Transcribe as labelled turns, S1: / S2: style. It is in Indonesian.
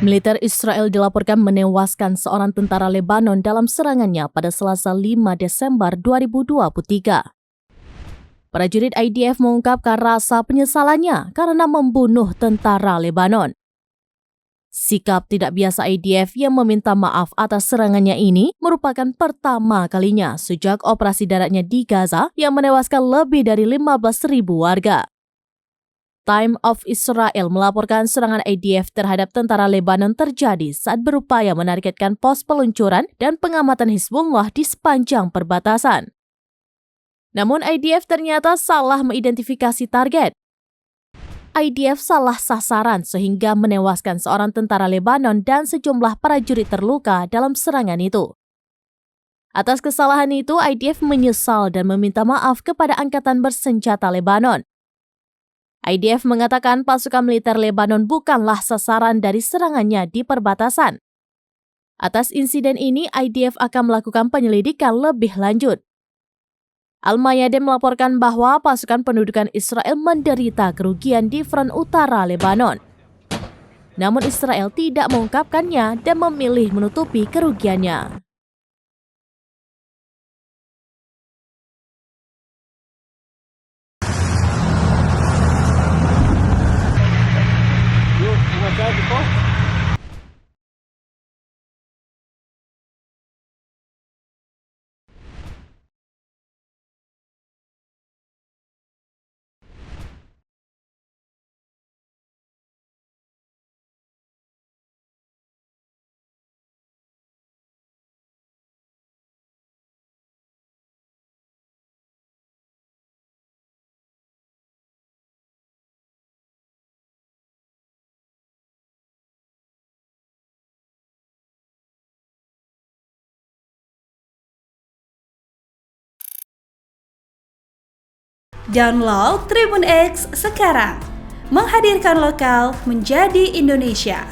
S1: Militer Israel dilaporkan menewaskan seorang tentara Lebanon dalam serangannya pada Selasa 5 Desember 2023. Prajurit IDF mengungkapkan rasa penyesalannya karena membunuh tentara Lebanon. Sikap tidak biasa IDF yang meminta maaf atas serangannya ini merupakan pertama kalinya sejak operasi daratnya di Gaza yang menewaskan lebih dari 15.000 warga. Time of Israel melaporkan serangan IDF terhadap tentara Lebanon terjadi saat berupaya menargetkan pos peluncuran dan pengamatan Hizbullah di sepanjang perbatasan. Namun IDF ternyata salah mengidentifikasi target. IDF salah sasaran sehingga menewaskan seorang tentara Lebanon dan sejumlah prajurit terluka dalam serangan itu. Atas kesalahan itu, IDF menyesal dan meminta maaf kepada Angkatan Bersenjata Lebanon. IDF mengatakan pasukan militer Lebanon bukanlah sasaran dari serangannya di perbatasan. Atas insiden ini, IDF akan melakukan penyelidikan lebih lanjut. Al-Mayadin melaporkan bahwa pasukan pendudukan Israel menderita kerugian di front utara Lebanon. Namun Israel tidak mengungkapkannya dan memilih menutupi kerugiannya.
S2: Download Tribun X sekarang, menghadirkan lokal menjadi Indonesia.